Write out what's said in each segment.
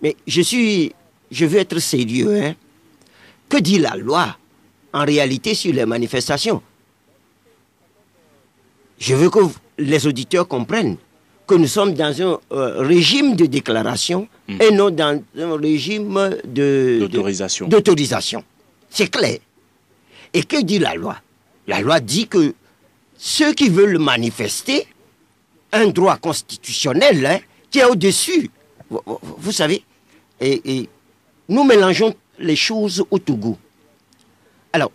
Mais je veux être sérieux. Hein. Que dit la loi en réalité sur les manifestations? Je veux que les auditeurs comprennent que nous sommes dans un régime de déclaration et non dans un régime d'autorisation. C'est clair. Et que dit la loi? La loi dit que ceux qui veulent manifester, un droit constitutionnel hein, qui est au-dessus, vous savez, et nous mélangeons les choses au Togo. Alors,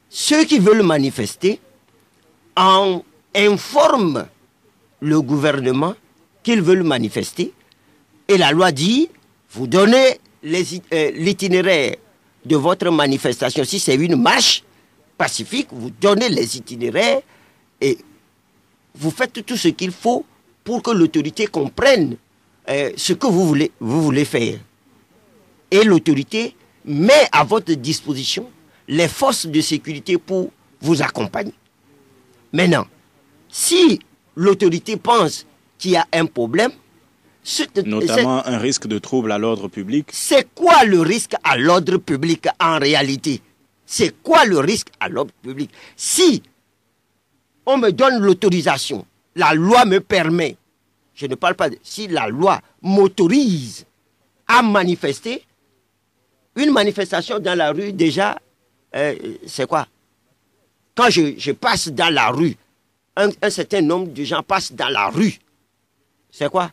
ceux qui veulent manifester informent le gouvernement qu'ils veulent manifester et la loi dit, vous donnez l'itinéraire de votre manifestation. Si c'est une marche pacifique, vous donnez les itinéraires et vous faites tout ce qu'il faut pour que l'autorité comprenne ce que vous voulez faire. Et l'autorité met à votre disposition les forces de sécurité pour vous accompagner. Maintenant, si l'autorité pense qu'il y a un problème, notamment un risque de trouble à l'ordre public. C'est quoi le risque à l'ordre public en réalité? C'est quoi le risque à l'ordre public? Si on me donne l'autorisation, la loi me permet, je ne parle pas si la loi m'autorise à manifester, une manifestation dans la rue déjà, c'est quoi? Quand je passe dans la rue, un certain nombre de gens passent dans la rue, c'est quoi?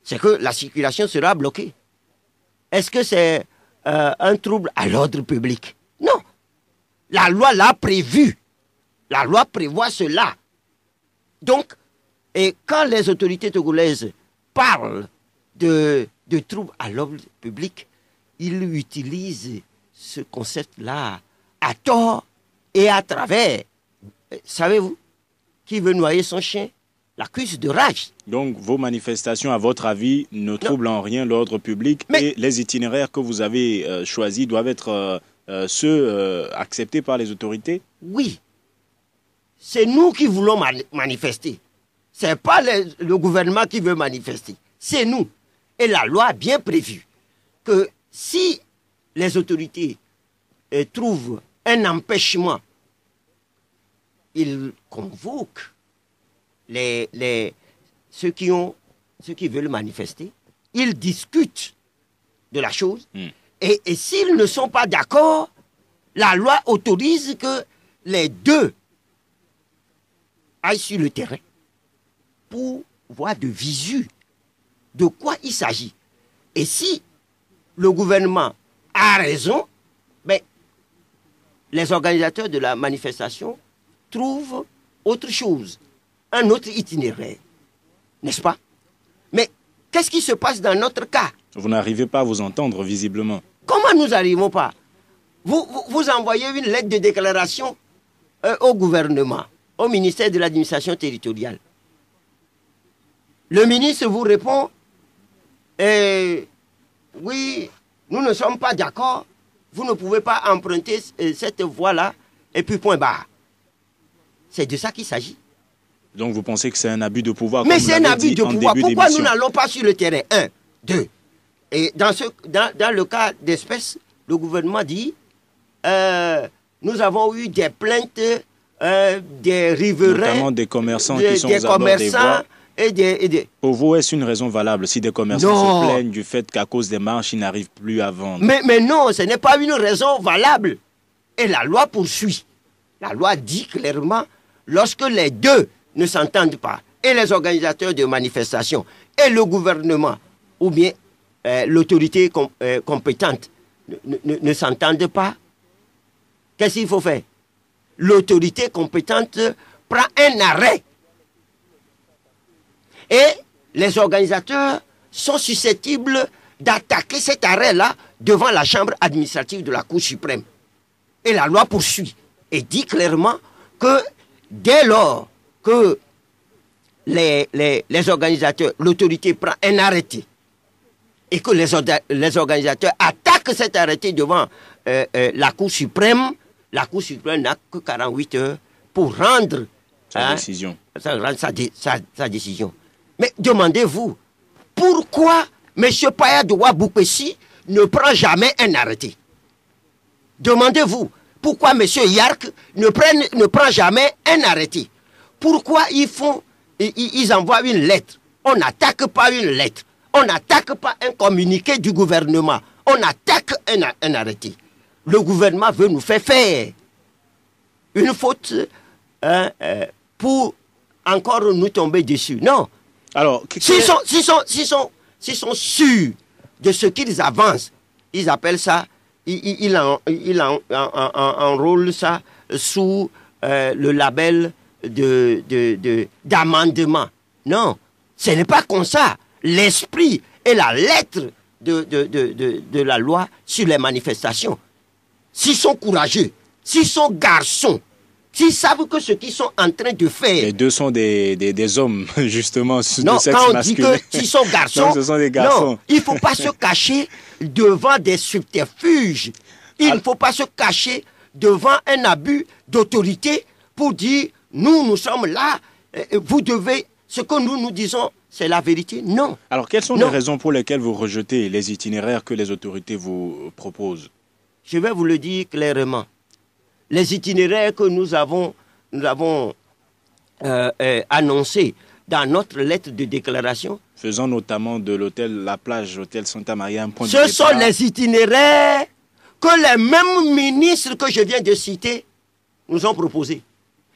C'est que la circulation sera bloquée. Est-ce que c'est un trouble à l'ordre public? Non. La loi l'a prévu. La loi prévoit cela. Donc, et quand les autorités togolaises parlent de troubles à l'ordre public, ils utilisent ce concept-là à tort et à travers. Savez-vous, qui veut noyer son chien l'accuse de rage. Donc, vos manifestations, à votre avis, ne troublent en rien l'ordre public et les itinéraires que vous avez choisis doivent être ceux acceptés par les autorités? Oui. C'est nous qui voulons manifester. Ce n'est pas le gouvernement qui veut manifester. C'est nous. Et la loi a bien prévu que si les autorités trouvent un empêchement, ils convoquent ceux qui veulent manifester, ils discutent de la chose, et s'ils ne sont pas d'accord, la loi autorise que les deux aillent sur le terrain pour voir de visu de quoi il s'agit. Et si le gouvernement a raison, ben, les organisateurs de la manifestation trouvent autre chose, un autre itinéraire, n'est-ce pas? Mais qu'est-ce qui se passe dans notre cas? Vous n'arrivez pas à vous entendre, visiblement. Comment nous n'arrivons pas? Vous envoyez une lettre de déclaration au gouvernement, au ministère de l'administration territoriale. Le ministre vous répond, oui, nous ne sommes pas d'accord, vous ne pouvez pas emprunter cette voie-là, et puis point barre. C'est de ça qu'il s'agit. Donc vous pensez que c'est un abus de pouvoir? Mais c'est un abus de pouvoir. Pourquoi nous n'allons pas sur le terrain? Un, deux. Et dans le cas d'espèce, le gouvernement dit, nous avons eu des plaintes des riverains, notamment des commerçants qui sont aux abords des voies. Pour vous, est-ce une raison valable si des commerçants se plaignent du fait qu'à cause des marches, ils n'arrivent plus à vendre? Mais non, ce n'est pas une raison valable. Et la loi poursuit. La loi dit clairement, lorsque les deux ne s'entendent pas, et les organisateurs de manifestations, et le gouvernement, ou bien l'autorité compétente ne s'entendent pas, qu'est-ce qu'il faut faire? L'autorité compétente prend un arrêt. Et les organisateurs sont susceptibles d'attaquer cet arrêt-là devant la chambre administrative de la Cour suprême. Et la loi poursuit et dit clairement que dès lors que les organisateurs, l'autorité prend un arrêté et que les organisateurs attaquent cet arrêté devant la Cour suprême n'a que 48 heures pour rendre sa décision. Sa décision. Mais demandez-vous, pourquoi M. Paya de Waboukessi ne prend jamais un arrêté. Demandez-vous, pourquoi M. Yark ne prend jamais un arrêté? Pourquoi ils envoient une lettre? On n'attaque pas une lettre. On n'attaque pas un communiqué du gouvernement. On attaque un arrêté. Le gouvernement veut nous faire une faute pour encore nous tomber dessus. Non. Alors, s'ils sont sûrs de ce qu'ils avancent, ils appellent ça, ils enrôlent ça sous le label d'amendement. Non, ce n'est pas comme ça. L'esprit et la lettre de la loi sur les manifestations, s'ils sont courageux, s'ils sont garçons, s'ils savent que ce qu'ils sont en train de faire... Les deux sont des hommes, justement, de sexe masculin. Non, quand on dit que s'ils sont garçons... Non, ce sont des garçons. Non, il ne faut pas se cacher devant des subterfuges. Il ne faut pas se cacher devant un abus d'autorité pour dire, nous sommes là, vous devez... Ce que nous disons, c'est la vérité. Non. Alors, quelles sont les raisons pour lesquelles vous rejetez les itinéraires que les autorités vous proposent? Je vais vous le dire clairement. Les itinéraires que nous avons annoncés dans notre lettre de déclaration, faisant notamment de l'hôtel La Plage, l'hôtel Santa Maria, un point de départ. Ce sont les itinéraires que les mêmes ministres que je viens de citer nous ont proposés.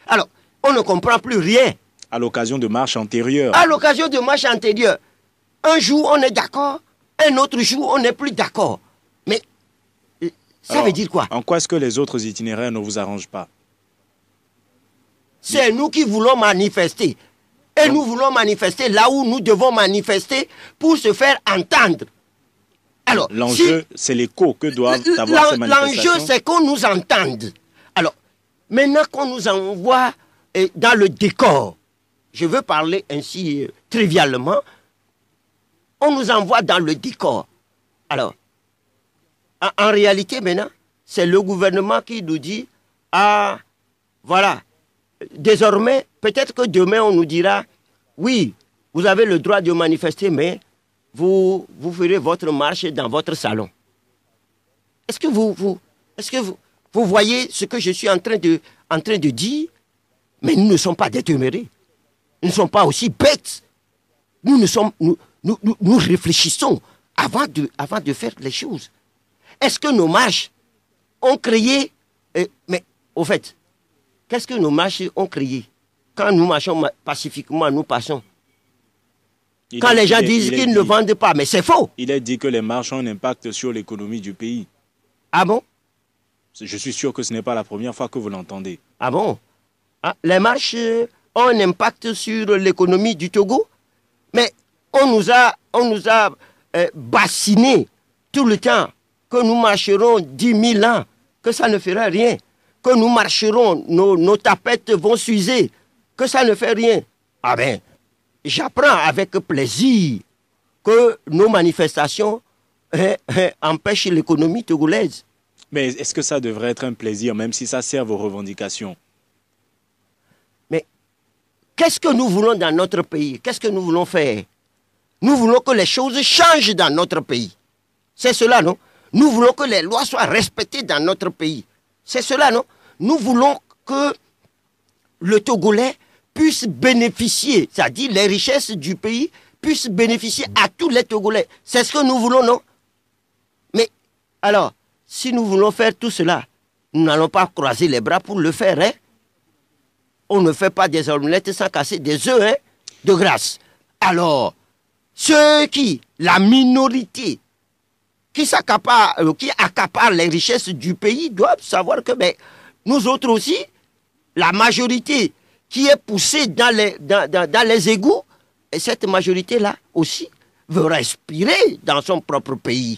Alors, on ne comprend plus rien. À l'occasion de marches antérieures. À l'occasion de marches antérieures. Un jour, on est d'accord. Un autre jour, on n'est plus d'accord. Mais ça veut dire quoi? En quoi est-ce que les autres itinéraires ne vous arrangent pas? C'est nous qui voulons manifester. Et nous voulons manifester là où nous devons manifester pour se faire entendre. Alors, l'enjeu, c'est l'écho que doivent avoir ces manifestations. L'enjeu, c'est qu'on nous entende. Alors, maintenant qu'on nous envoie dans le décor, je veux parler ainsi trivialement, on nous envoie dans le décor. Alors, en réalité, maintenant, c'est le gouvernement qui nous dit, ah, voilà, désormais, peut-être que demain, on nous dira, oui, vous avez le droit de manifester, mais vous ferez votre marche dans votre salon. Est-ce que vous voyez ce que je suis en train de dire? Mais nous ne sommes pas des demeurés. Nous ne sommes pas aussi bêtes. Nous réfléchissons avant de faire les choses. Est-ce que nos marches ont créé... mais au fait, qu'est-ce que nos marches ont créé? Quand nous marchons pacifiquement, nous passons. Quand les gens disent qu'ils ne vendent pas, mais c'est faux. Il est dit que les marches ont un impact sur l'économie du pays. Ah bon? Je suis sûr que ce n'est pas la première fois que vous l'entendez. Ah bon? Les marches ont un impact sur l'économie du Togo, mais on nous a bassinés tout le temps que nous marcherons 10 000 ans, que ça ne fera rien, que nous marcherons, nos tapettes vont s'user, que ça ne fait rien. Ah ben, j'apprends avec plaisir que nos manifestations empêchent l'économie togolaise. Mais est-ce que ça devrait être un plaisir, même si ça sert vos revendications? Mais qu'est-ce que nous voulons dans notre pays? Qu'est-ce que nous voulons faire? Nous voulons que les choses changent dans notre pays. C'est cela, non? Nous voulons que les lois soient respectées dans notre pays. C'est cela, non? Nous voulons que le Togolais puisse bénéficier, c'est-à-dire les richesses du pays puissent bénéficier à tous les Togolais. C'est ce que nous voulons, non? Mais alors, si nous voulons faire tout cela, nous n'allons pas croiser les bras pour le faire, hein? On ne fait pas des omelettes sans casser des œufs, hein? De grâce. Alors, la minorité, qui accapare les richesses du pays, doivent savoir que nous autres aussi, la majorité qui est poussée dans les égouts, et cette majorité-là aussi veut respirer dans son propre pays.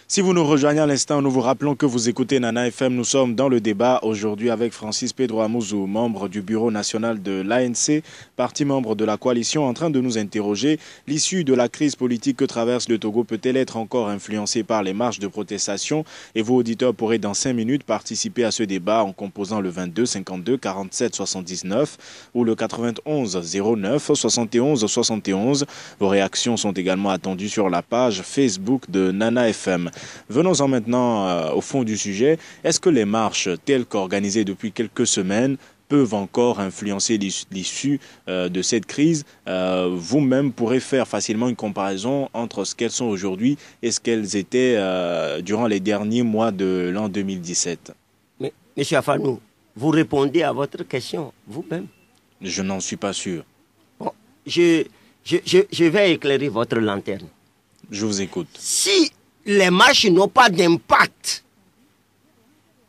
Si vous nous rejoignez à l'instant, nous vous rappelons que vous écoutez Nana FM. Nous sommes dans le débat aujourd'hui avec Francis Pedro Amouzou, membre du bureau national de l'ANC, parti membre de la coalition, en train de nous interroger. L'issue de la crise politique que traverse le Togo peut-elle être encore influencée par les marches de protestation? Et vous, auditeurs, pourrez dans 5 minutes participer à ce débat en composant le 22 52 47 79 ou le 91 09 71 71. Vos réactions sont également attendues sur la page Facebook de Nana FM. Venons-en maintenant au fond du sujet. Est-ce que les marches telles qu'organisées depuis quelques semaines peuvent encore influencer l'issue de cette crise? Vous-même pourrez faire facilement une comparaison entre ce qu'elles sont aujourd'hui et ce qu'elles étaient durant les derniers mois de l'an 2017. Mais, M. Afanou, vous répondez à votre question vous-même. Je n'en suis pas sûr. Bon, je vais éclairer votre lanterne. Je vous écoute. Si les marches n'ont pas d'impact,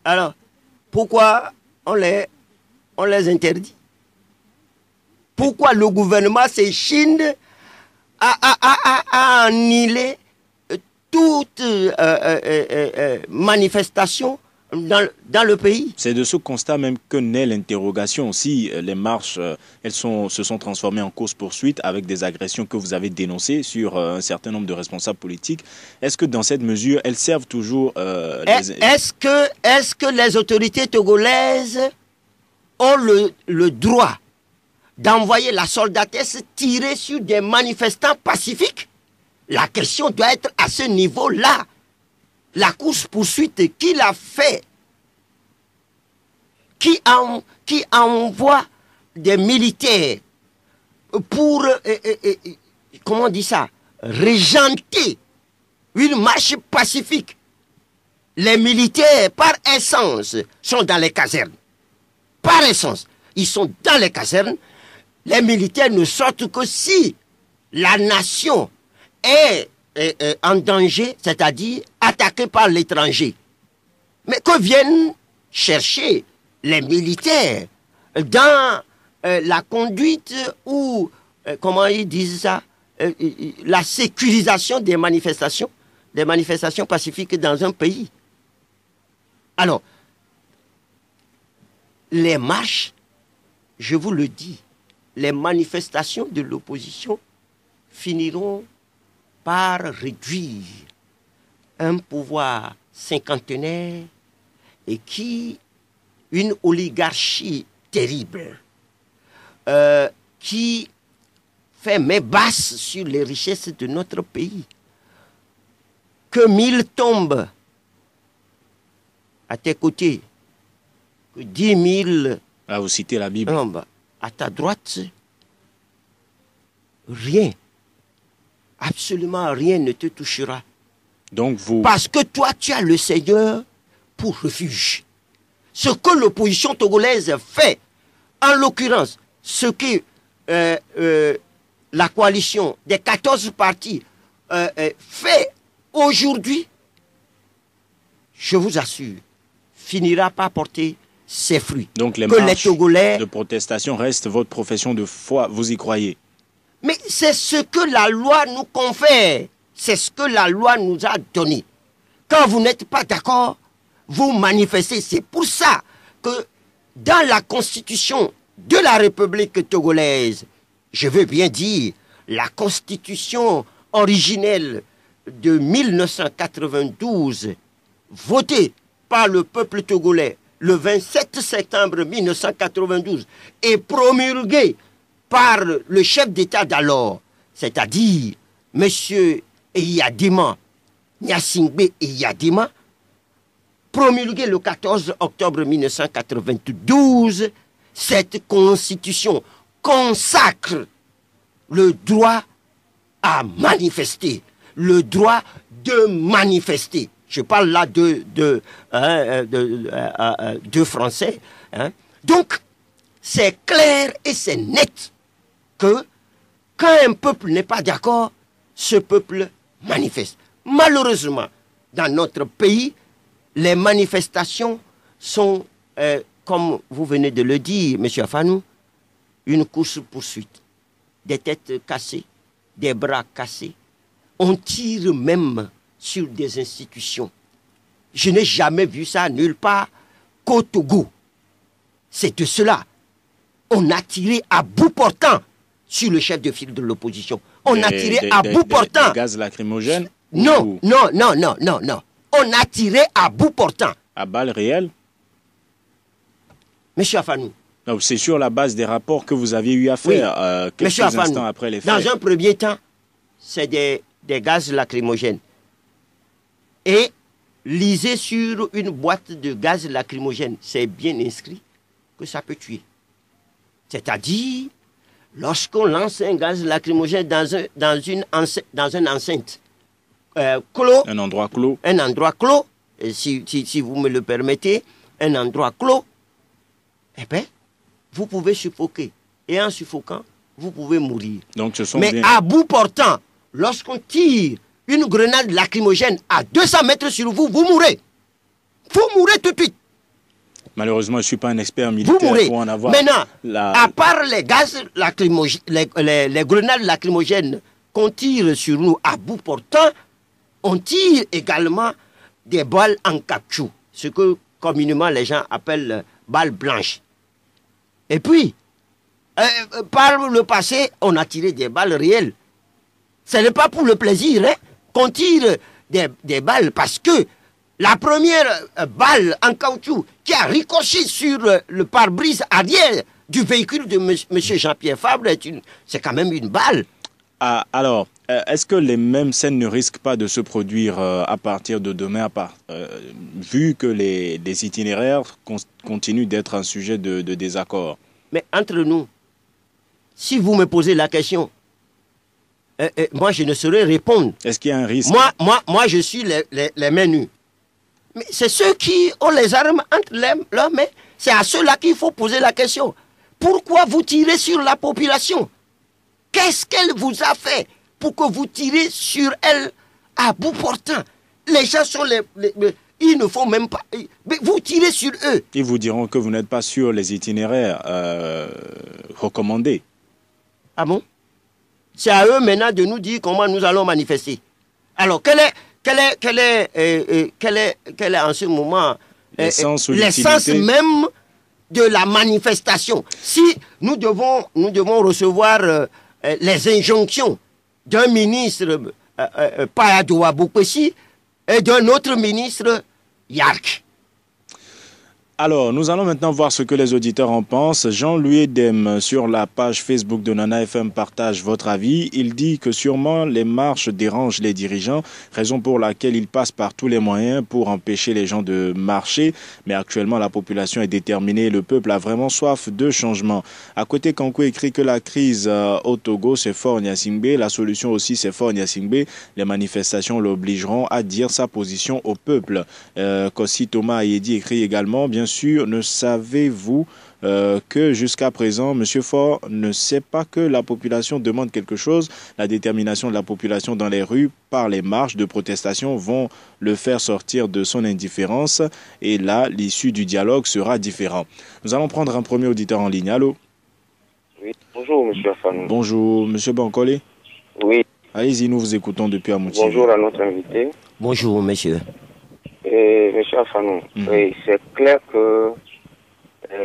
alors pourquoi on les interdit? Pourquoi le gouvernement s'échine à annihiler toute manifestation dans le pays? C'est de ce constat même que naît l'interrogation. Si les marches se sont transformées en course-poursuite avec des agressions que vous avez dénoncées sur un certain nombre de responsables politiques, est-ce que dans cette mesure, elles servent toujours... Est-ce que les autorités togolaises ont le droit d'envoyer la soldatesse tirer sur des manifestants pacifiques? La question doit être à ce niveau-là. La course-poursuite qu'il a fait, qui envoie des militaires pour, comment on dit ça, régenter une marche pacifique. Les militaires, par essence, sont dans les casernes. Par essence, ils sont dans les casernes. Les militaires ne sortent que si la nation est en danger, c'est-à-dire attaqué par l'étranger. Mais que viennent chercher les militaires dans la conduite ou, comment ils disent ça, la sécurisation des manifestations pacifiques dans un pays? Alors, les marches, je vous le dis, les manifestations de l'opposition finiront par réduire un pouvoir cinquantenaire et une oligarchie terrible qui fait main basse sur les richesses de notre pays. Que 1000 tombent à tes côtés, que 10 000... Ah, vous citez la Bible. À ta droite, rien. Absolument rien ne te touchera. Donc vous... Parce que toi, tu as le Seigneur pour refuge. Ce que l'opposition togolaise fait, en l'occurrence, ce que la coalition des 14 partis fait aujourd'hui, je vous assure, finira par porter ses fruits. Donc les marches de protestation restent votre profession de foi, vous y croyez? Mais c'est ce que la loi nous confère. C'est ce que la loi nous a donné. Quand vous n'êtes pas d'accord, vous manifestez. C'est pour ça que dans la constitution de la République togolaise, je veux bien dire, la constitution originelle de 1992, votée par le peuple togolais le 27 septembre 1992 et promulguée par le chef d'État d'alors, c'est-à-dire M. Eyadema, Gnassingbé Eyadema, promulguée le 14 octobre 1992, cette constitution consacre le droit à manifester, le droit de manifester. Je parle là de Français. Hein. Donc, c'est clair et c'est net que quand un peuple n'est pas d'accord, ce peuple manifeste. Malheureusement, dans notre pays, les manifestations sont, comme vous venez de le dire, M. Afanou, une course-poursuite. Des têtes cassées, des bras cassés. On tire même sur des institutions. Je n'ai jamais vu ça nulle part qu'au Togo. C'est de cela. On a tiré à bout portant sur le chef de file de l'opposition. On a tiré à bout portant. Des gaz lacrymogènes? Non. On a tiré à bout portant. À balles réelles? Monsieur Afanou. C'est sur la base des rapports que vous aviez eu à faire quelques instants après les faits. Dans un premier temps, c'est des gaz lacrymogènes. Et lisez sur une boîte de gaz lacrymogène, c'est bien inscrit que ça peut tuer. C'est-à-dire, lorsqu'on lance un gaz lacrymogène dans une enceinte clos, un endroit clos, et si vous me le permettez, un endroit clos, eh bien, vous pouvez suffoquer. Et en suffoquant, vous pouvez mourir. Donc, ce sont Mais à bout portant, lorsqu'on tire une grenade lacrymogène à 200 mètres sur vous, vous mourrez. Vous mourrez tout de suite. Malheureusement, je ne suis pas un expert militaire pour en avoir. Maintenant, à part les gaz lacrymogènes, les grenades lacrymogènes qu'on tire sur nous à bout portant, on tire également des balles en caoutchouc, ce que communément les gens appellent balles blanches. Et puis, par le passé, on a tiré des balles réelles. Ce n'est pas pour le plaisir qu'on tire des balles, parce que la première balle en caoutchouc qui a ricoché sur le pare-brise arrière du véhicule de M. Jean-Pierre Fabre, c'est quand même une balle. Alors, est-ce que les mêmes scènes ne risquent pas de se produire à partir de demain, vu que les itinéraires continuent d'être un sujet de désaccord? Mais entre nous, si vous me posez la question, moi je ne saurais répondre. Est-ce qu'il y a un risque? Moi je suis les mains nues. Mais c'est ceux qui ont les armes entre leurs mains, c'est à ceux-là qu'il faut poser la question. Pourquoi vous tirez sur la population? Qu'est-ce qu'elle vous a fait pour que vous tirez sur elle à bout portant? Les gens sont ils ne font même pas... Mais vous tirez sur eux. Ils vous diront que vous n'êtes pas sur les itinéraires recommandés. Ah bon? C'est à eux maintenant de nous dire comment nous allons manifester. Alors, quel est en ce moment l'essence même de la manifestation? Si nous devons recevoir les injonctions d'un ministre Payadoua Boukessi et d'un autre ministre Yark. Alors, nous allons maintenant voir ce que les auditeurs en pensent. Jean-Louis Edem, sur la page Facebook de Nana FM, partage votre avis. Il dit que sûrement les marches dérangent les dirigeants, raison pour laquelle ils passent par tous les moyens pour empêcher les gens de marcher. Mais actuellement, la population est déterminée et le peuple a vraiment soif de changement. À côté, Kankou écrit que la crise au Togo, c'est Faure Gnassingbé. La solution aussi, c'est Faure Gnassingbé. Les manifestations l'obligeront à dire sa position au peuple. Kossi Thomas Ayedi écrit également, bien sûr, ne savez-vous que jusqu'à présent, M. Faure ne sait pas que la population demande quelque chose. La détermination de la population dans les rues par les marches de protestation vont le faire sortir de son indifférence. Et là, l'issue du dialogue sera différente. Nous allons prendre un premier auditeur en ligne. Allô? Oui, bonjour, M. Afanou. Bonjour, M. Bankole. Oui. Allez-y, nous vous écoutons depuis Amouti. Bonjour à notre invité. Bonjour, monsieur. Monsieur Afanou, oui, c'est clair que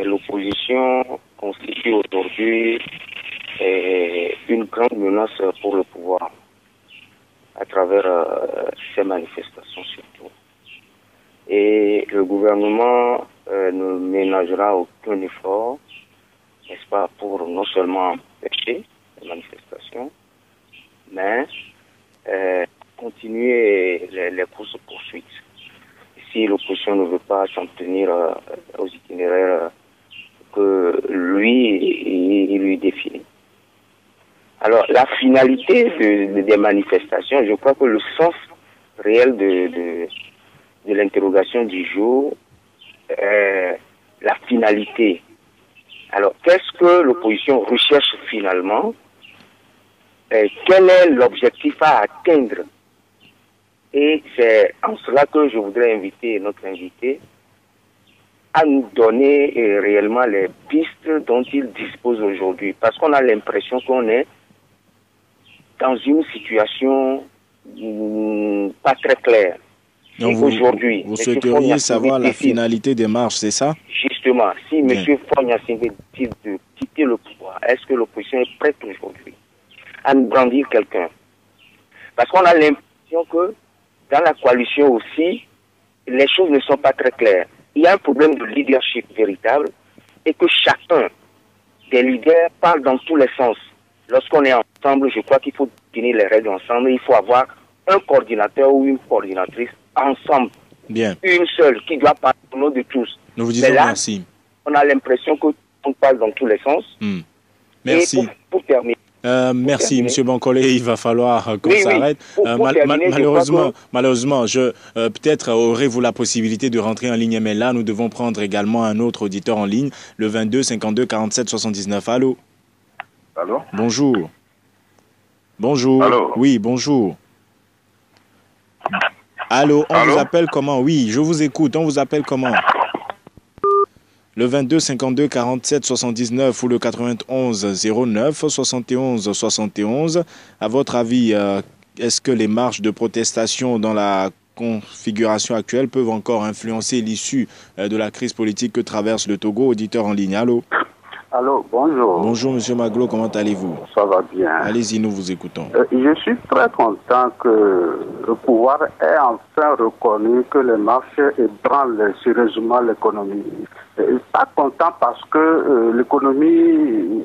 l'opposition constitue aujourd'hui une grande menace pour le pouvoir à travers ces manifestations surtout. Et le gouvernement ne ménagera aucun effort, n'est-ce pas, pour non seulement empêcher les manifestations, mais continuer les courses-poursuites. Si l'opposition ne veut pas s'en tenir aux itinéraires que lui définit. Alors, la finalité des manifestations, je crois que le sens réel de l'interrogation du jour est la finalité. Alors, qu'est-ce que l'opposition recherche finalement? Quel est l'objectif à atteindre? Et c'est en cela que je voudrais inviter notre invité à nous donner réellement les pistes dont il dispose aujourd'hui. Parce qu'on a l'impression qu'on est dans une situation pas très clair. Donc aujourd'hui, vous souhaiteriez savoir la finalité des marches, c'est ça? Justement, si M. Faure-Gnassingbé décide de quitter le pouvoir, est-ce que l'opposition est prête aujourd'hui à nous brandir quelqu'un? Parce qu'on a l'impression que dans la coalition aussi, les choses ne sont pas très claires. Il y a un problème de leadership véritable et que chacun des leaders parle dans tous les sens. Lorsqu'on est ensemble, je crois qu'il faut tenir les règles ensemble. Il faut avoir un coordinateur ou une coordinatrice ensemble. Bien. Une seule qui doit parler au nom de tous. Nous vous disons mais là, merci. On a l'impression qu'on parle dans tous les sens. Merci. Et pour terminer. Merci, M. Bancolé. Il va falloir qu'on s'arrête. Malheureusement, peut-être aurez-vous la possibilité de rentrer en ligne, mais là, nous devons prendre également un autre auditeur en ligne, le 22 52 47 79. Allô? Allô? Bonjour. Bonjour. Allô? Oui, bonjour. Allô, vous appelle comment? Oui, je vous écoute. On vous appelle comment? Le 22 52 47 79 ou le 91 09 71 71. À votre avis, est-ce que les marches de protestation dans la configuration actuelle peuvent encore influencer l'issue de la crise politique que traverse le Togo? Auditeur en ligne, allô? Allô, bonjour. Bonjour, Monsieur Maglo, comment allez-vous? Ça va bien. Allez-y, nous vous écoutons. Je suis très content que le pouvoir ait enfin reconnu que les marchés ébranlent sérieusement l'économie. Pas content parce que l'économie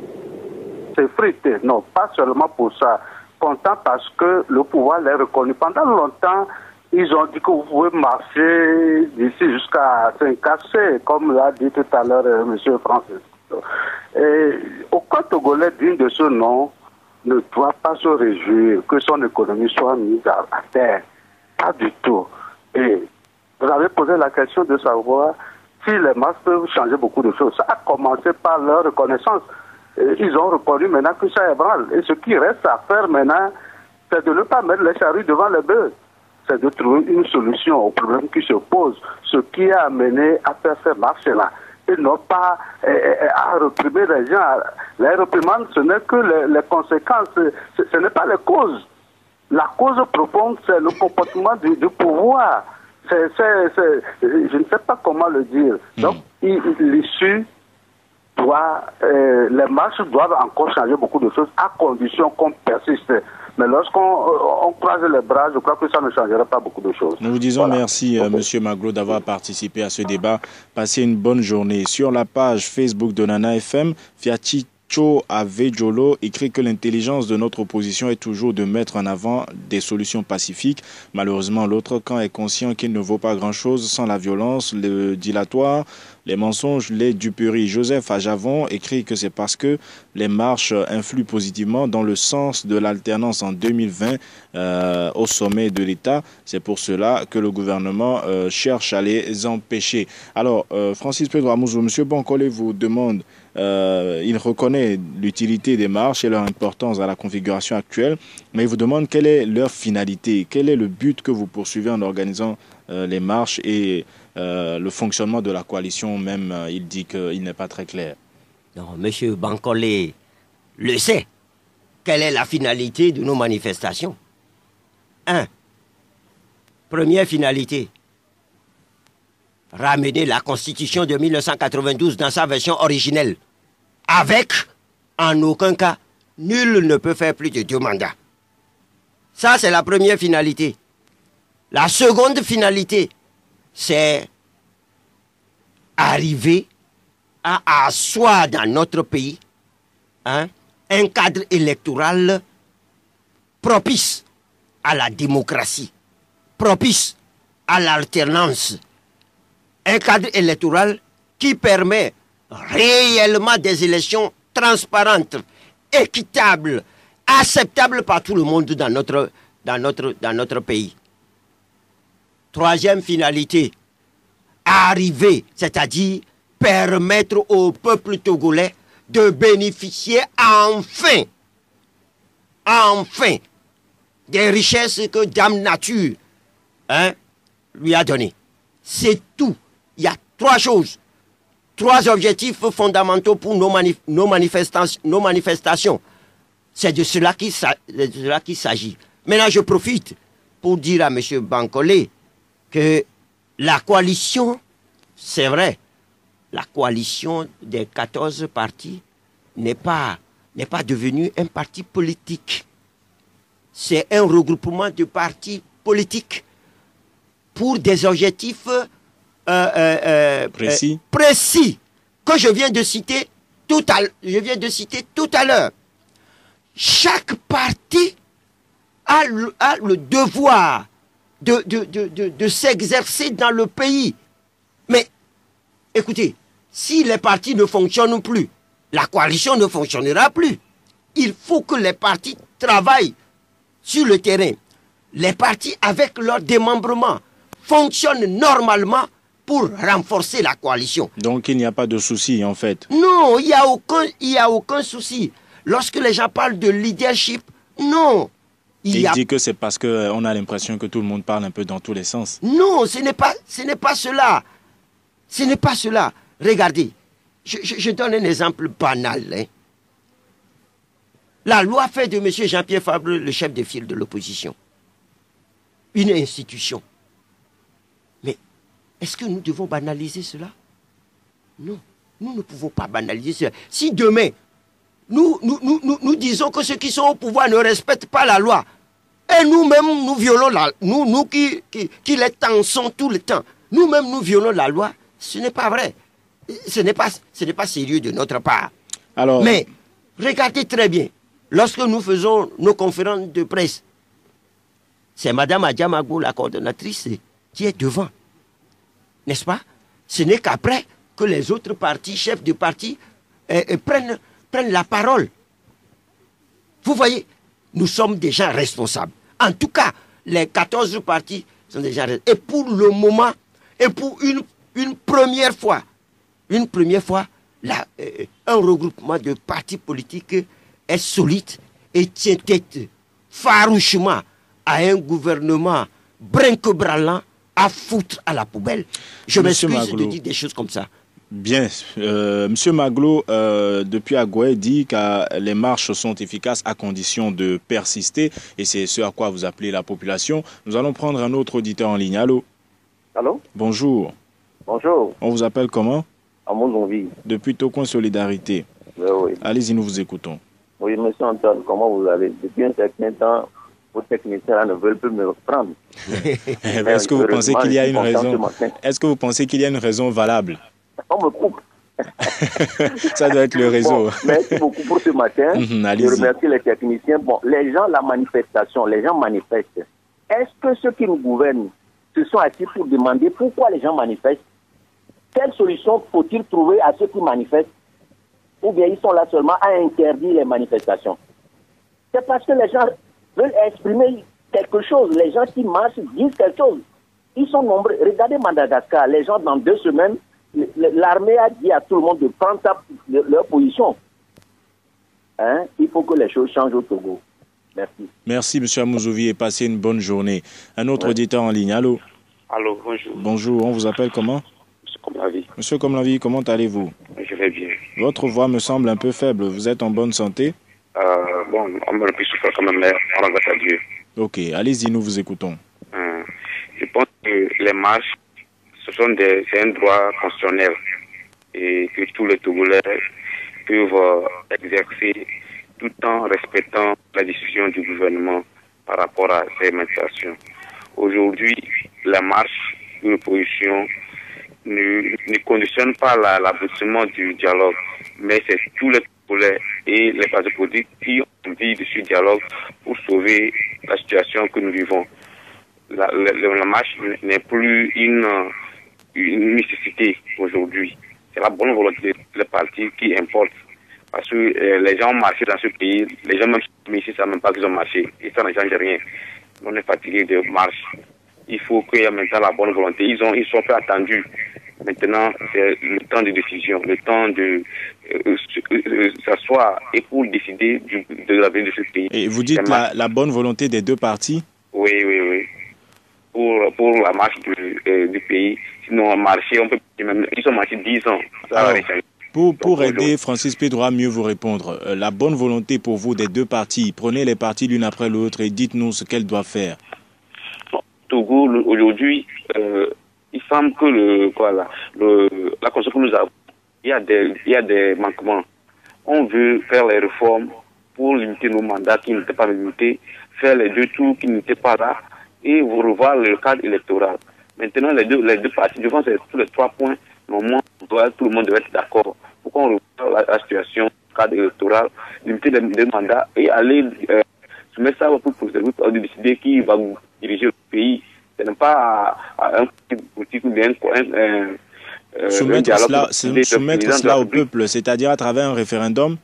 s'effrite, non, pas seulement pour ça. Content parce que le pouvoir l'a reconnu. Pendant longtemps, ils ont dit que vous pouvez marcher d'ici jusqu'à Saint-Cassé, comme l'a dit tout à l'heure M. Francis. Et aucun Togolais digne de ce nom ne doit pas se réjouir que son économie soit mise à terre. Pas du tout. Et vous avez posé la question de savoir si les masses peuvent changer beaucoup de choses. Ça a commencé par leur reconnaissance. Ils ont reconnu maintenant que ça ébranle. Et ce qui reste à faire maintenant, c'est de ne pas mettre les charrues devant les bœufs. C'est de trouver une solution aux problèmes qui se posent. Ce qui a amené à faire ces marches-là. Et non pas à réprimer les gens. Les réprimandes, ce n'est que les conséquences, ce n'est pas les causes. La cause profonde, c'est le comportement du pouvoir. Je ne sais pas comment le dire. Donc, l'issue doit, les marches doivent encore changer beaucoup de choses à condition qu'on persiste. Mais lorsqu'on croise les bras, je crois que ça ne changera pas beaucoup de choses. Nous vous disons merci, Monsieur Maglo, d'avoir participé à ce débat. Passez une bonne journée. Sur la page Facebook de Nana FM, Fiaticho Avejolo écrit que l'intelligence de notre opposition est toujours de mettre en avant des solutions pacifiques. Malheureusement, l'autre camp est conscient qu'il ne vaut pas grand-chose sans la violence, le dilatoire, les mensonges, les duperies. Joseph Ajavon écrit que c'est parce que les marches influent positivement dans le sens de l'alternance en 2020 au sommet de l'État. C'est pour cela que le gouvernement cherche à les empêcher. Alors, Francis Pedro Amouzou, M. Bancolé vous demande, il reconnaît l'utilité des marches et leur importance à la configuration actuelle, mais il vous demande quelle est leur finalité, quel est le but que vous poursuivez en organisant les marches et le fonctionnement de la coalition même, il dit qu'il n'est pas très clair. Non, M. Bancolé le sait. Quelle est la finalité de nos manifestations? Première finalité, ramener la Constitution de 1992 dans sa version originelle. Avec, en aucun cas, nul ne peut faire plus de 2 mandats. Ça, c'est la première finalité. La seconde finalité, c'est arriver à asseoir dans notre pays un cadre électoral propice à la démocratie, propice à l'alternance, un cadre électoral qui permet réellement des élections transparentes, équitables, acceptables par tout le monde dans notre pays. Troisième finalité, arriver, c'est-à-dire permettre au peuple togolais de bénéficier enfin des richesses que Dame Nature lui a données. C'est tout. Il y a 3 choses, 3 objectifs fondamentaux pour nos manifestations. C'est de cela qu'il s'agit. Maintenant, je profite pour dire à M. Bankole que la coalition, c'est vrai, la coalition des 14 partis n'est pas devenue un parti politique. C'est un regroupement de partis politiques pour des objectifs précis que je viens de citer tout à l'heure. Chaque parti a le devoir de s'exercer dans le pays. Mais écoutez, si les partis ne fonctionnent plus, la coalition ne fonctionnera plus. Il faut que les partis travaillent sur le terrain. Les partis, avec leur démembrement, fonctionnent normalement pour renforcer la coalition. Donc il n'y a pas de souci en fait. Non, il n'y a aucun souci. Lorsque les gens parlent de leadership, non. Il dit que c'est parce qu'on a l'impression que tout le monde parle un peu dans tous les sens. Non, ce n'est pas cela. Ce n'est pas cela. Regardez, je donne un exemple banal. Hein. La loi fait de M. Jean-Pierre Fabre le chef de file de l'opposition. Une institution. Mais est-ce que nous devons banaliser cela? Non, nous ne pouvons pas banaliser cela. Si demain, nous disons que ceux qui sont au pouvoir ne respectent pas la loi, et nous-mêmes nous violons la loi, nous qui les tensons tout le temps, nous-mêmes nous violons la loi, ce n'est pas vrai. Ce n'est pas sérieux de notre part. Alors, mais regardez très bien, lorsque nous faisons nos conférences de presse, c'est Mme Adjamago, la coordonnatrice, qui est devant. N'est-ce pas? Ce n'est qu'après que les autres partis, chefs de parti, prennent la parole. Vous voyez, nous sommes déjà responsables. En tout cas, les 14 partis sont déjà responsables. Et pour le moment, et pour une première fois, un regroupement de partis politiques est solide et tient tête farouchement à un gouvernement brinque-brallant à foutre à la poubelle. Je m'excuse de dire des choses comme ça. Bien. Monsieur Maglo, depuis Agoué, dit que les marches sont efficaces à condition de persister. Et c'est ce à quoi vous appelez la population. Nous allons prendre un autre auditeur en ligne. Allô? Allô? Bonjour. Bonjour. On vous appelle comment? Amon-Zonvi. Depuis Tokon Solidarité. Oui. Allez-y, nous vous écoutons. Oui, monsieur Antoine, comment vous allez? Depuis un certain temps, vos techniciens ne veulent plus me prendre. Est-ce que vous pensez qu'il y a une raison? Est-ce que vous pensez qu'il y a une raison valable? On me coupe. Ça doit être le réseau. Bon, merci beaucoup pour ce matin. Je remercie les techniciens. Bon, les gens, la manifestation, les gens manifestent. Est-ce que ceux qui nous gouvernent se sont assis pour demander pourquoi les gens manifestent? Quelle solution faut-il trouver à ceux qui manifestent? Ou bien ils sont là seulement à interdire les manifestations? C'est parce que les gens veulent exprimer quelque chose. Les gens qui marchent disent quelque chose. Ils sont nombreux. Regardez Madagascar. Les gens, dans 2 semaines, l'armée a dit à tout le monde de prendre leur position. Hein? Il faut que les choses changent au Togo. Merci. Merci, M. Amouzovi, et passez une bonne journée. Un autre auditeur en ligne. Allô? Allô, bonjour. Bonjour, on vous appelle comment? Monsieur Komlavi. Monsieur Komlavi, comment allez-vous? Je vais bien. Votre voix me semble un peu faible. Vous êtes en bonne santé? Bon, on me le peut souffrir quand même, mais on regrette à Dieu. Ok, allez-y, nous vous écoutons. Je pense que les marches, c'est un droit constitutionnel et que tous les Togolais peuvent exercer tout en respectant la décision du gouvernement par rapport à ces manifestations. Aujourd'hui, la marche de l'opposition ne conditionne pas l'aboutissement du dialogue, mais c'est tous les Togolais et les partis politiques qui ont envie de ce dialogue pour sauver la situation que nous vivons. La marche n'est plus une nécessité aujourd'hui. C'est la bonne volonté des partis qui importe. Parce que les gens ont marché dans ce pays, les gens même ici ne savent même pas qu'ils ont marché. Et ça ne change rien. On est fatigué de marche. Il faut qu'il y ait maintenant la bonne volonté. Ils sont peu attendus. Maintenant, c'est le temps de décision, le temps de s'asseoir et pour décider de l'avenir de ce pays. Et vous dites la bonne volonté des 2 partis? Oui. Pour la marche du pays. Sinon, marcher, on peut même. Ils ont marché 10 ans. Ça va changer. Pour aider Francis Pedro à mieux vous répondre, la bonne volonté pour vous des 2 partis, prenez les partis l'une après l'autre et dites-nous ce qu'elles doivent faire. Togo, aujourd'hui, il semble que la constitution que nous avons, il y a des manquements. On veut faire les réformes pour limiter nos mandats qui n'étaient pas limités, faire les 2 tours qui n'étaient pas là, et revoir le cadre électoral. Maintenant, les deux parties, devant tous les 3 points, normalement, tout le monde doit être d'accord. Pourquoi on revoit la situation, le cadre électoral, limiter les mandats et aller soumettre ça pour décider qui va diriger le pays. Ce n'est pas à un politique ou bien soumettre cela au peuple, c'est-à-dire à travers un référendum?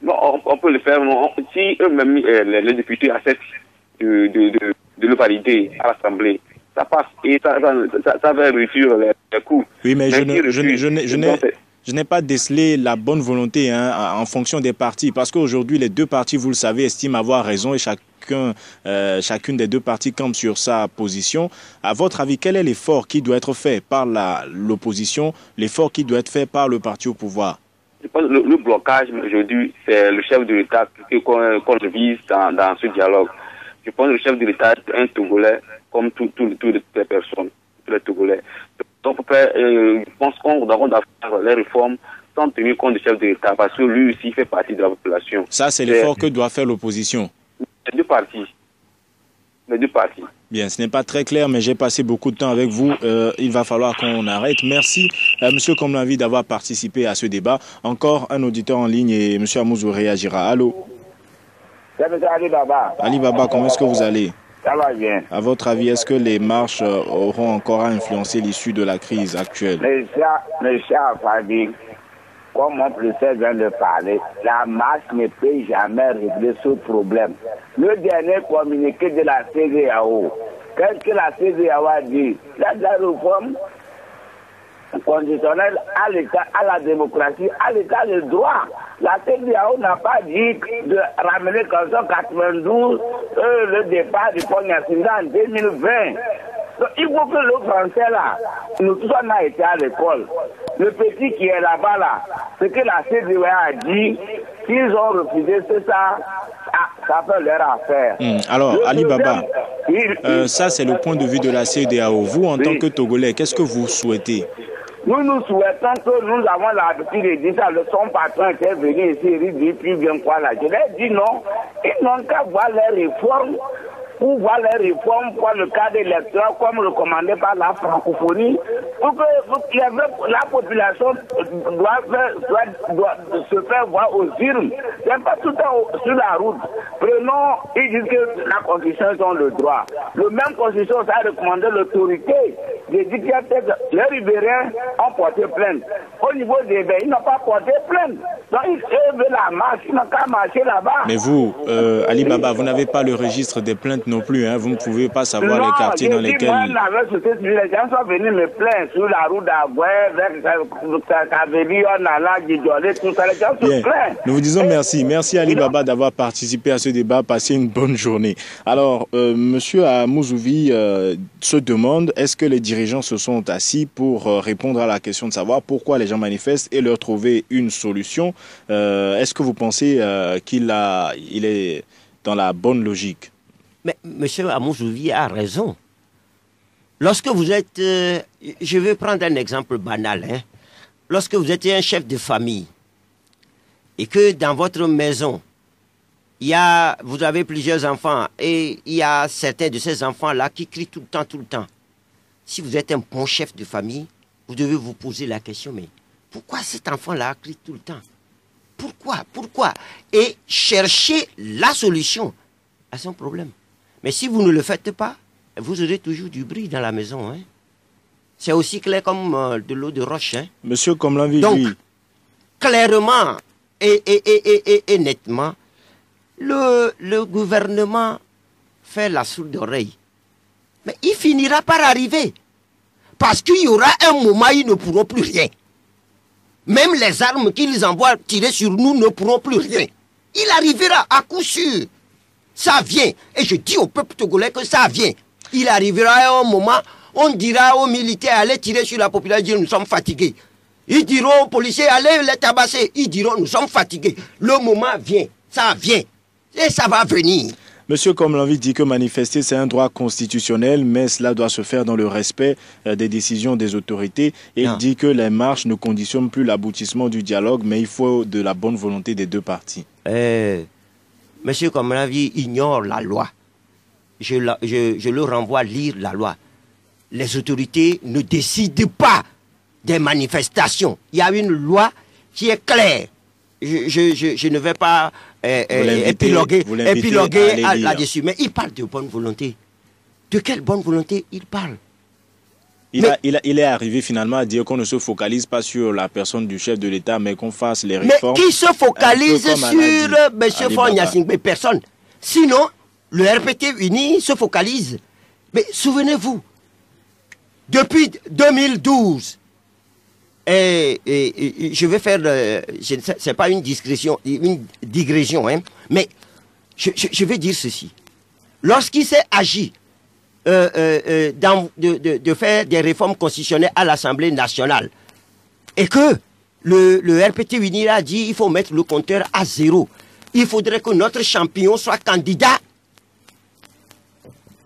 Non, on peut le faire. Non. Si eux-mêmes, les députés acceptent de le valider à l'Assemblée, ça passe et ça va réduire les coûts. Oui, mais je n'ai pas décelé la bonne volonté en fonction des partis, parce qu'aujourd'hui, les 2 partis, vous le savez, estiment avoir raison et chacune des 2 parties campe sur sa position. À votre avis, quel est l'effort qui doit être fait par l'opposition, l'effort qui doit être fait par le parti au pouvoir? Je pense que le blocage, aujourd'hui, c'est le chef de l'État qu'on vise dans ce dialogue. Je pense que le chef de l'État est un Togolais, comme toutes les personnes, tous les Togolais. Donc, je pense qu'on doit faire les réformes sans tenir compte du chef de l'État, parce que lui aussi fait partie de la population. Ça, c'est l'effort que doit faire l'opposition. Les 2 parties. Les 2 parties. Bien, ce n'est pas très clair, mais j'ai passé beaucoup de temps avec vous. Il va falloir qu'on arrête. Merci, Monsieur Komlanvi, d'avoir participé à ce débat. Encore un auditeur en ligne et Monsieur Amouzou réagira. Allô? C'est M. Ali Baba. Ali Baba, comment est-ce que vous allez? Ça va bien. À votre avis, est-ce que les marches auront encore à influencer l'issue de la crise actuelle? Monsieur Afadi, comme mon professeur vient de parler, la marche ne peut jamais régler ce problème. Le dernier communiqué de la CEDEAO, qu'est-ce que la CEDEAO a dit? La réforme conditionnelle à l'État, à la démocratie, à l'État de droit. La CEDEAO n'a pas dit de ramener comme ça 92 le départ du Pognacinda en 2020. Donc, il faut que le français là, nous tous on a été à l'école. Le petit qui est là-bas là, ce que la CEDEAO a dit, s'ils ont refusé, c'est ça. Ça fait leur affaire. Alors, Ali Baba, ça c'est le point de vue de la CEDEAO. Vous, en tant que Togolais, qu'est-ce que vous souhaitez? Nous souhaitons que nous avons l'habitude de dire ça. Son patron était venu ici, il dit plus bien quoi là. Je leur ai dit non. Ils n'ont qu'à voir les réformes, pour voir les réformes pour le cadre électoral comme recommandé par la francophonie, pour que la population doit se faire voir aux urnes. C'est pas tout le temps sur la route. Prenons, ils disent que la Constitution ont le droit. Le même Constitution, ça a recommandé l'autorité. Les dictateurs, les riverains ont porté plainte. Au niveau des bains, ils n'ont pas porté plainte. Donc ils veulent la marche, ils n'ont qu'à marcher là-bas. Mais vous, Ali Baba, vous n'avez pas le registre des plaintes non plus, hein. Vous ne pouvez pas savoir les quartiers dans lesquels... Non, les gens sont venus me plaindre sur la route d'Agoué, vers Kaveli, on a là, Gidolé, tout ça, les gens se plaignent. Nous vous disons merci. Merci Ali Baba d'avoir participé à ce débat. Passez une bonne journée. Alors, Monsieur Amouzouvi se demande, est-ce que les dirigeants se sont assis pour répondre à la question de savoir pourquoi les gens manifestent et leur trouver une solution? Est-ce que vous pensez qu'il est dans la bonne logique? Mais M. Amouzouvi a raison. Lorsque vous êtes... je vais prendre un exemple banal. Hein. Lorsque vous êtes un chef de famille et que dans votre maison, vous avez plusieurs enfants et il y a certains de ces enfants-là qui crient tout le temps. Si vous êtes un bon chef de famille, vous devez vous poser la question, mais pourquoi cet enfant-là crie tout le temps? Pourquoi? Et chercher la solution à son problème. Mais si vous ne le faites pas, vous aurez toujours du bruit dans la maison. Hein. C'est aussi clair comme de l'eau de roche. Hein. Monsieur Komlanvi, donc, clairement et nettement, le gouvernement fait la sourde oreille. Mais il finira par arriver. Parce qu'il y aura un moment où ils ne pourront plus rien. Même les armes qu'ils envoient tirer sur nous ne pourront plus rien. Il arrivera à coup sûr. Ça vient. Et je dis au peuple togolais que ça vient. Il arrivera à un moment, on dira aux militaires, allez tirer sur la population, nous sommes fatigués. Ils diront aux policiers, allez les tabasser. Ils diront, nous sommes fatigués. Le moment vient. Ça vient. Et ça va venir. Monsieur Komlanvi dit que manifester, c'est un droit constitutionnel, mais cela doit se faire dans le respect des décisions des autorités. Et il dit que les marches ne conditionnent plus l'aboutissement du dialogue, mais il faut de la bonne volonté des deux parties. Monsieur Komlanvi ignore la loi. Je le renvoie à lire la loi. Les autorités ne décident pas des manifestations. Il y a une loi qui est claire. Je ne vais pas épiloguer là-dessus. Mais il parle de bonne volonté. De quelle bonne volonté il parle? Il est arrivé finalement à dire qu'on ne se focalise pas sur la personne du chef de l'État, mais qu'on fasse les réformes. Mais qui se focalise sur M. Faure Gnassingbé? Personne. Sinon, le RPT uni se focalise. Mais souvenez-vous, depuis 2012, et je vais faire, c'est pas une digression, hein, mais je vais dire ceci. Lorsqu'il s'est agi de faire des réformes constitutionnelles à l'Assemblée nationale, et que le RPT uni a dit il faut mettre le compteur à 0, il faudrait que notre champion soit candidat.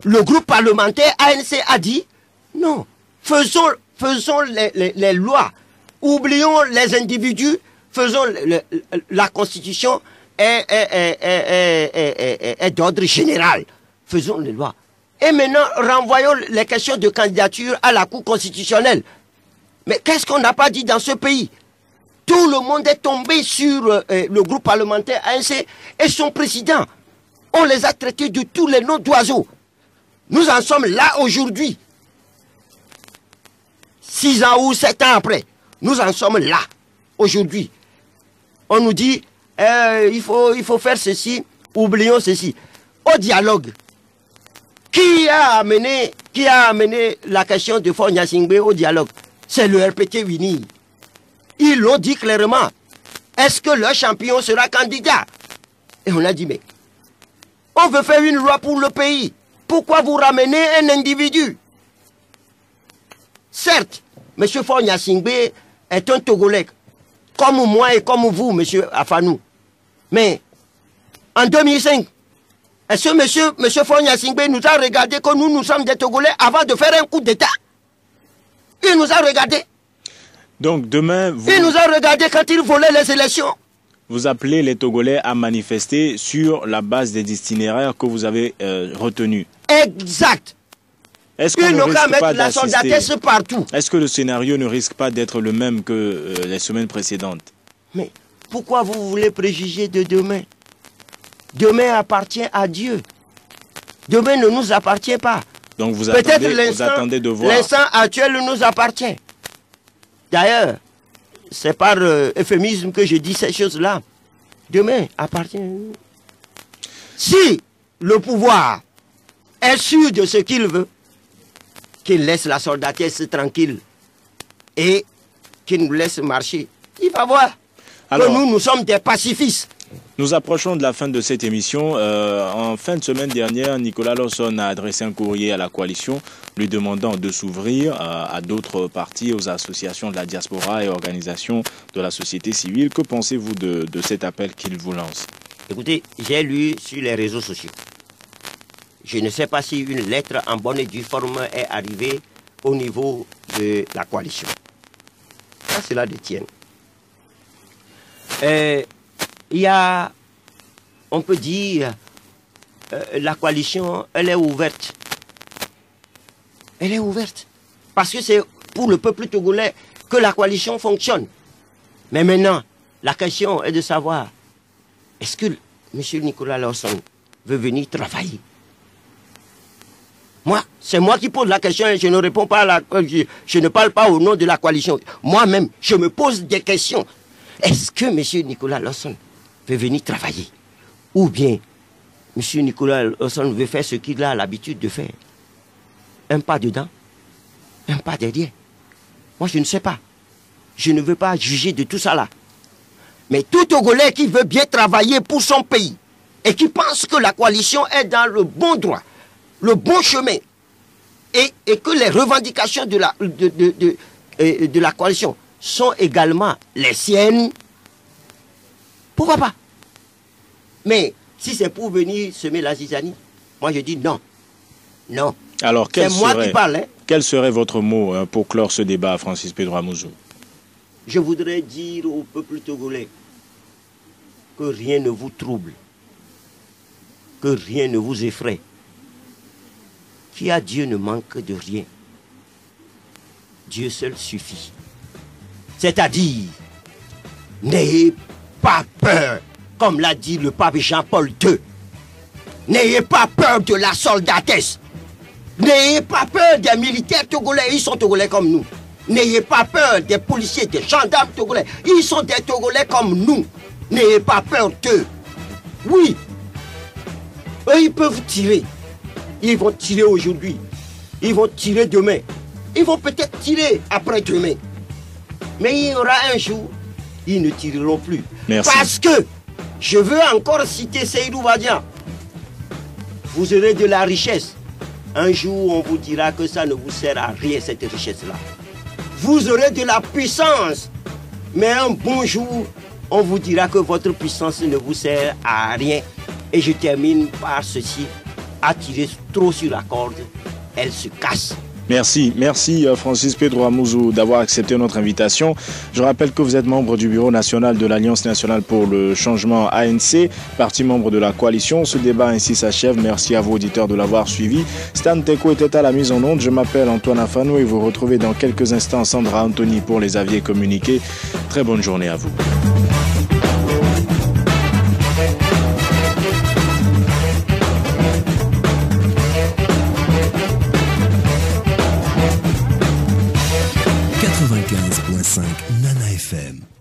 Le groupe parlementaire ANC a dit non, faisons les lois. Oublions les individus, faisons la Constitution est d'ordre général. Faisons les lois. Et maintenant, renvoyons les questions de candidature à la Cour constitutionnelle. Mais qu'est-ce qu'on n'a pas dit dans ce pays? Tout le monde est tombé sur le groupe parlementaire ANC et son président. On les a traités de tous les noms d'oiseaux. Nous en sommes là aujourd'hui. 6 ans ou 7 ans après. Nous en sommes là, aujourd'hui. On nous dit, il faut faire ceci, oublions ceci. Au dialogue, qui a amené la question de Faure Gnassingbé au dialogue? C'est le RPT uni. Ils l'ont dit clairement. Est-ce que leur champion sera candidat? Et on a dit, mais on veut faire une loi pour le pays. Pourquoi vous ramenez un individu? Certes, M. Faure Gnassingbé est un Togolais, comme moi et comme vous, M. Afanou. Mais, en 2005, est-ce que M. Faure Gnassingbé nous a regardé que nous sommes des Togolais avant de faire un coup d'État? Il nous a regardé. Donc demain... Il nous a regardé quand il volait les élections. Vous appelez les Togolais à manifester sur la base des itinéraires que vous avez retenus. Exact. Est-ce qu'on ne risque pas la soldatesse partout? Est-ce que le scénario ne risque pas d'être le même que les semaines précédentes? Mais pourquoi vous voulez préjuger de demain? Demain appartient à Dieu. Demain ne nous appartient pas. Donc vous attendez de voir. L'instant actuel nous appartient. D'ailleurs, c'est par euphémisme que je dis ces choses-là. Demain appartient. Si le pouvoir est sûr de ce qu'il veut, qu'il laisse la soldatesse tranquille et qu'il nous laisse marcher, il va voir que nous sommes des pacifistes. Nous approchons de la fin de cette émission. En fin de semaine dernière, Nicolas Lawson a adressé un courrier à la coalition lui demandant de s'ouvrir à d'autres partis, aux associations de la diaspora et organisations de la société civile. Que pensez-vous de cet appel qu'il vous lance? Écoutez, j'ai lu sur les réseaux sociaux. Je ne sais pas si une lettre en bonne et due forme est arrivée au niveau de la coalition. Ça, cela détient. Il y a, on peut dire, la coalition, elle est ouverte. Elle est ouverte. Parce que c'est pour le peuple togolais que la coalition fonctionne. Mais maintenant, la question est de savoir, est-ce que M. Nicolas Lawson veut venir travailler? Moi, c'est moi qui pose la question et je ne réponds pas à la... Je ne parle pas au nom de la coalition. Moi-même, je me pose des questions. Est-ce que M. Nicolas Lawson veut venir travailler? Ou bien, M. Nicolas Lawson veut faire ce qu'il a l'habitude de faire? Un pas dedans, un pas derrière. Moi, je ne sais pas. Je ne veux pas juger de tout ça là. Mais tout Togolais qui veut bien travailler pour son pays et qui pense que la coalition est dans le bon droit, le bon chemin, et que les revendications de la coalition sont également les siennes, pourquoi pas? Mais Si c'est pour venir semer la zizanie, moi je dis non. Non. Alors, c'est moi qui parle. Hein. Quel serait votre mot pour clore ce débat, Francis Pedro Amouzou? Je voudrais dire au peuple togolais que rien ne vous trouble, que rien ne vous effraie. Qui a Dieu ne manque de rien. Dieu seul suffit. C'est-à-dire, n'ayez pas peur, comme l'a dit le pape Jean-Paul II. N'ayez pas peur de la soldatesse. N'ayez pas peur des militaires togolais, ils sont togolais comme nous. N'ayez pas peur des policiers, des gendarmes togolais, ils sont des togolais comme nous. N'ayez pas peur d'eux. Oui, eux ils peuvent tirer. Ils vont tirer aujourd'hui, ils vont tirer demain, ils vont peut-être tirer après-demain. Mais il y aura un jour, ils ne tireront plus. Merci. Parce que, je veux encore citer Seydou Badian, vous aurez de la richesse. Un jour, on vous dira que ça ne vous sert à rien, cette richesse-là. Vous aurez de la puissance. Mais un bon jour, on vous dira que votre puissance ne vous sert à rien. Et je termine par ceci. Attirer trop sur la corde, elle se casse. Merci Francis Pedro Amouzou d'avoir accepté notre invitation. Je rappelle que vous êtes membre du bureau national de l'Alliance nationale pour le changement ANC, parti membre de la coalition. Ce débat ainsi s'achève. Merci à vos auditeurs de l'avoir suivi. Stan Teko était à la mise en onde. Je m'appelle Antoine Afano et vous retrouvez dans quelques instants Sandra Anthony pour les avis communiqués. Très bonne journée à vous. Nana FM.